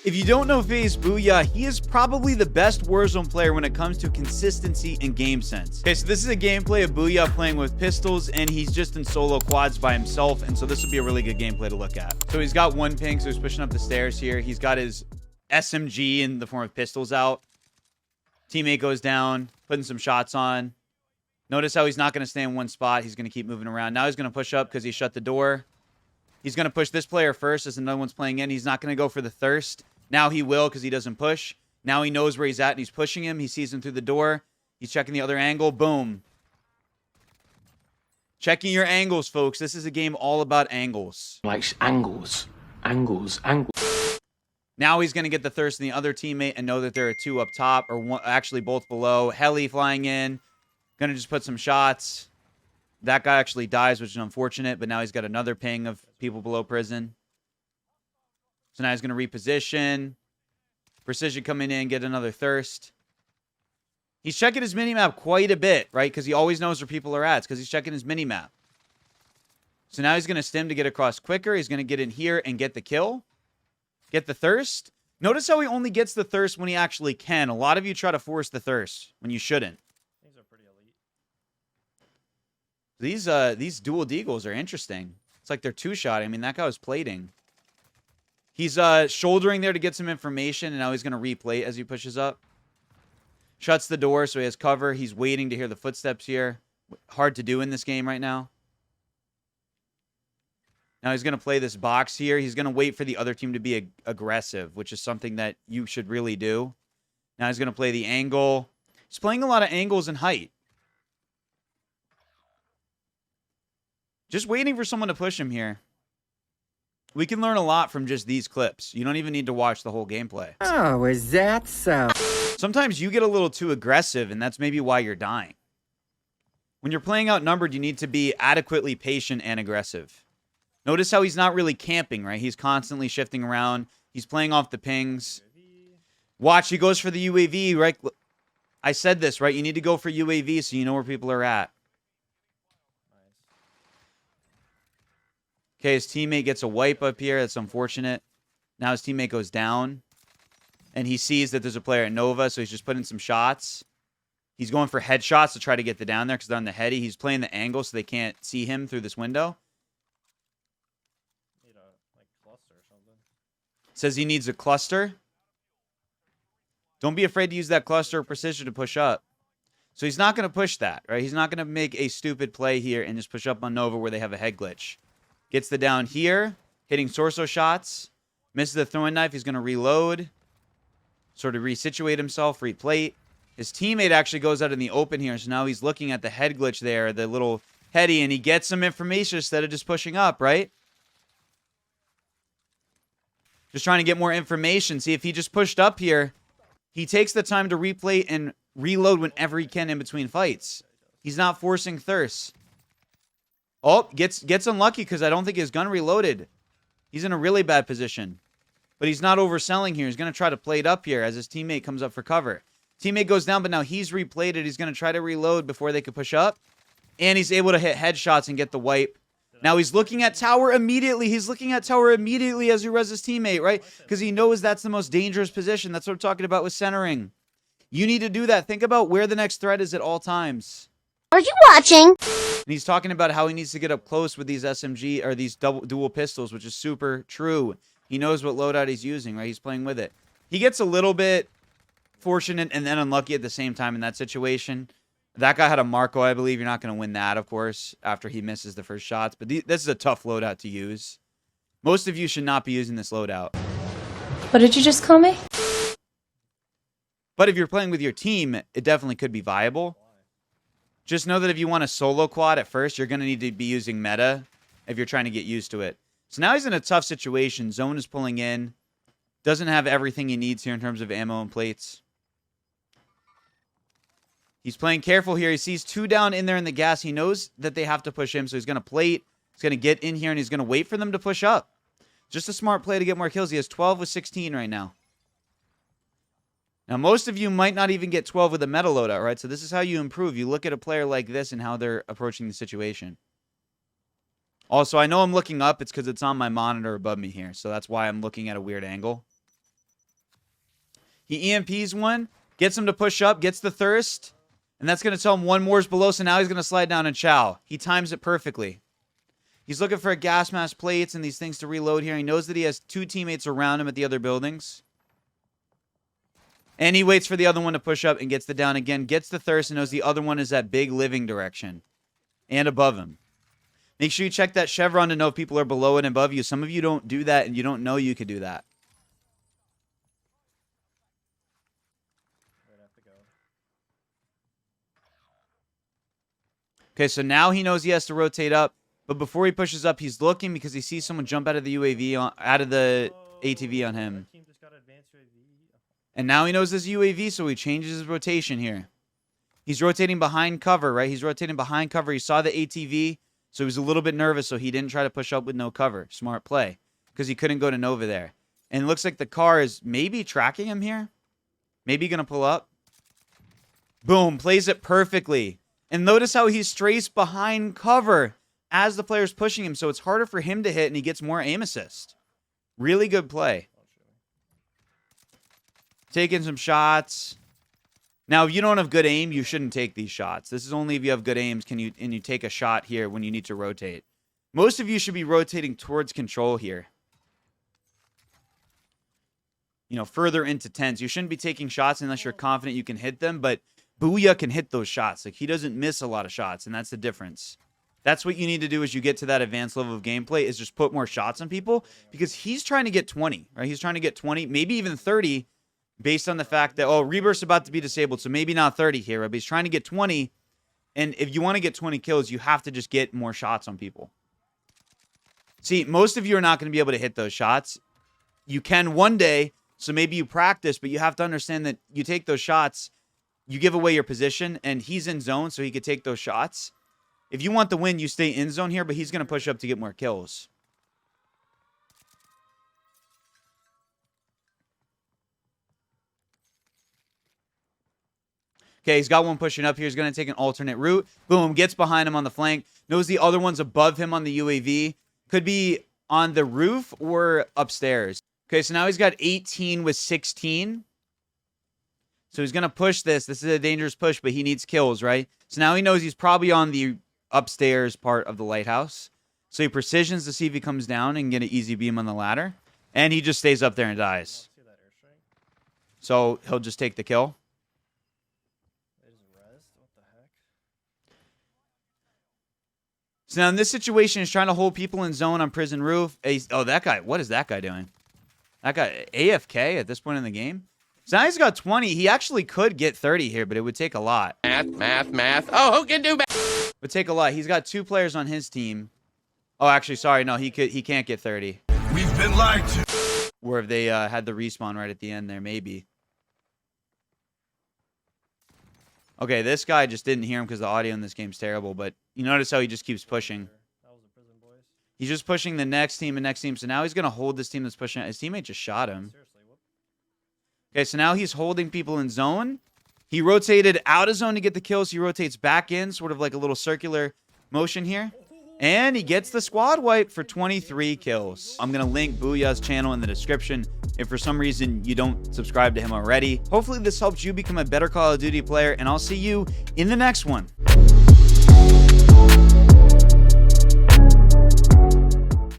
If you don't know FaZe Booya, he is probably the best Warzone player when it comes to consistency and game sense. Okay, so this is a gameplay of Booya playing with pistols, and he's just in solo quads by himself, and so this would be a really good gameplay to look at. So he's got one ping, so he's pushing up the stairs here. He's got his SMG in the form of pistols out. Teammate goes down, putting some shots on. Notice how he's not going to stay in one spot. He's going to keep moving around. Now he's going to push up because he shut the door. He's going to push this player first as another one's playing in. He's not going to go for the thirst. Now he will because he doesn't push. Now he knows where he's at and he's pushing him. He sees him through the door. He's checking the other angle. Boom. Checking your angles, folks. This is a game all about angles. Like angles. Now he's going to get the thirst in the other teammate and know that there are two up top, or one, actually both below. Heli flying in. Going to just put some shots. That guy actually dies, which is unfortunate, but now he's got another ping of people below prison. So now he's going to reposition. Precision coming in, get another thirst. He's checking his minimap quite a bit, right? Because he always knows where people are at, because he's checking his minimap. So now he's going to stim to get across quicker. He's going to get in here and get the kill. Get the thirst. Notice how he only gets the thirst when he actually can. A lot of you try to force the thirst when you shouldn't. These are pretty elite. These dual deagles are interesting. It's like they're two-shotting. I mean, that guy was plating. He's shouldering there to get some information, and now he's going to replay as he pushes up. Shuts the door, so he has cover. He's waiting to hear the footsteps here. Hard to do in this game right now. Now he's going to play this box here. He's going to wait for the other team to be aggressive, which is something that you should really do. Now he's going to play the angle. He's playing a lot of angles and height. Just waiting for someone to push him here. We can learn a lot from just these clips. You don't even need to watch the whole gameplay. Oh, is that so? Sometimes you get a little too aggressive, and that's maybe why you're dying. When you're playing outnumbered, you need to be adequately patient and aggressive. Notice how he's not really camping, right? He's constantly shifting around. He's playing off the pings. Watch, he goes for the UAV, right? I said this, right? You need to go for UAV so you know where people are at. Okay, his teammate gets a wipe up here. That's unfortunate. Now his teammate goes down. And he sees that there's a player at Nova, so he's just putting some shots. He's going for headshots to try to get the down there because they're on the heady. He's playing the angle so they can't see him through this window. Need a cluster or something. Says he needs a cluster. Don't be afraid to use that cluster of precision to push up. So he's not going to push that, right? He's not going to make a stupid play here and just push up on Nova where they have a head glitch. Gets the down here, hitting Sorso shots. Misses the throwing knife. He's going to reload. Sort of resituate himself, replate. His teammate actually goes out in the open here, so now he's looking at the head glitch there, the little heady, and he gets some information instead of just pushing up, right? Just trying to get more information. See, if he just pushed up here, he takes the time to replate and reload whenever he can in between fights. He's not forcing thirst. Oh, gets unlucky because I don't think his gun reloaded. He's in a really bad position. But he's not overselling here. He's going to try to play it up here as his teammate comes up for cover. Teammate goes down, but now he's replated. He's going to try to reload before they could push up. And he's able to hit headshots and get the wipe. Now he's looking at tower immediately. He's looking at tower immediately as he res his teammate, right? Because he knows that's the most dangerous position. That's what I'm talking about with centering. You need to do that. Think about where the next threat is at all times. Are you watching? And he's talking about how he needs to get up close with these SMG or these dual pistols, which is super true. He knows what loadout he's using, right? He's playing with it. He gets a little bit fortunate and then unlucky at the same time in that situation. That guy had a Marco, I believe. You're not going to win that, of course, after he misses the first shots. But this is a tough loadout to use. Most of you should not be using this loadout. What did you just call me? But if you're playing with your team, it definitely could be viable. Just know that if you want a solo quad at first, you're going to need to be using meta if you're trying to get used to it. So now he's in a tough situation. Zone is pulling in. Doesn't have everything he needs here in terms of ammo and plates. He's playing careful here. He sees two down in there in the gas. He knows that they have to push him, so he's going to plate. He's going to get in here, and he's going to wait for them to push up. Just a smart play to get more kills. He has 12 with 16 right now. Now, most of you might not even get 12 with a meta loadout, right? So this is how you improve. You look at a player like this and how they're approaching the situation. Also, I know I'm looking up. It's because it's on my monitor above me here. So that's why I'm looking at a weird angle. He EMPs one, gets him to push up, gets the thirst, and that's going to tell him one more is below, so now he's going to slide down and chow. He times it perfectly. He's looking for a gas mask plates and these things to reload here. He knows that he has 2 teammates around him at the other buildings. And he waits for the other one to push up and gets the down again, gets the thirst, and knows the other one is that big living direction and above him. Make sure you check that chevron to know if people are below and above you. Some of you don't do that, and you don't know you could do that. Right, I have to go. Okay, so now he knows he has to rotate up. But before he pushes up, he's looking because he sees someone jump out of the UAV, out of the ATV on him. Our team just got advanced UAV. And now he knows there's UAV, so he changes his rotation here. He's rotating behind cover, right? He's rotating behind cover. He saw the ATV, so he was a little bit nervous, so he didn't try to push up with no cover. Smart play, because he couldn't go to Nova there. And it looks like the car is maybe tracking him here. Maybe going to pull up. Boom, plays it perfectly. And notice how he strays behind cover as the player's pushing him, so it's harder for him to hit, and he gets more aim assist. Really good play. Taking some shots. Now, if you don't have good aim, you shouldn't take these shots. This is only if you have good aims and you take a shot here when you need to rotate. Most of you should be rotating towards control here. You know, further into tents. You shouldn't be taking shots unless you're confident you can hit them, but Booya can hit those shots. Like, he doesn't miss a lot of shots, and that's the difference. That's what you need to do as you get to that advanced level of gameplay, is just put more shots on people, because he's trying to get 20, right? He's trying to get 20, maybe even 30, based on the fact that, oh, Rebirth's about to be disabled, so maybe not 30 here, but he's trying to get 20, and if you want to get 20 kills, you have to just get more shots on people. See, most of you are not going to be able to hit those shots. You can one day, so maybe you practice, but you have to understand that you take those shots, you give away your position, and he's in zone, so he could take those shots. If you want the win, you stay in zone here, but he's going to push up to get more kills. Okay, he's got one pushing up here. He's going to take an alternate route. Boom, gets behind him on the flank. Knows the other one's above him on the UAV. Could be on the roof or upstairs. Okay, so now he's got 18 with 16. So he's going to push this. This is a dangerous push, but he needs kills, right? So now he knows he's probably on the upstairs part of the lighthouse. So he precisions to see if he comes down and get an easy beam on the ladder. And he just stays up there and dies. See that airstrike? So he'll just take the kill. It is res? What the heck? So now in this situation, he's trying to hold people in zone on prison roof. Oh, that guy. What is that guy doing? That guy AFK at this point in the game? So now he's got 20. He actually could get 30 here, but it would take a lot. Math. Oh, who can do math? It would take a lot. He's got 2 players on his team. Oh, actually, sorry. No, he can't get 30. We've been lied to. Or if they had the respawn right at the end there, maybe. Okay, this guy just didn't hear him because the audio in this game's terrible, but you notice how he just keeps pushing. That was the prison boys. He's just pushing the next team and next team, so now he's going to hold this team that's pushing. His teammate just shot him. Seriously, whoop. Okay, so now he's holding people in zone. He rotated out of zone to get the kills. He rotates back in, sort of like a little circular motion here. And he gets the squad wipe for 23 kills. I'm going to link Booya's channel in the description if for some reason you don't subscribe to him already. Hopefully this helps you become a better Call of Duty player, and I'll see you in the next one.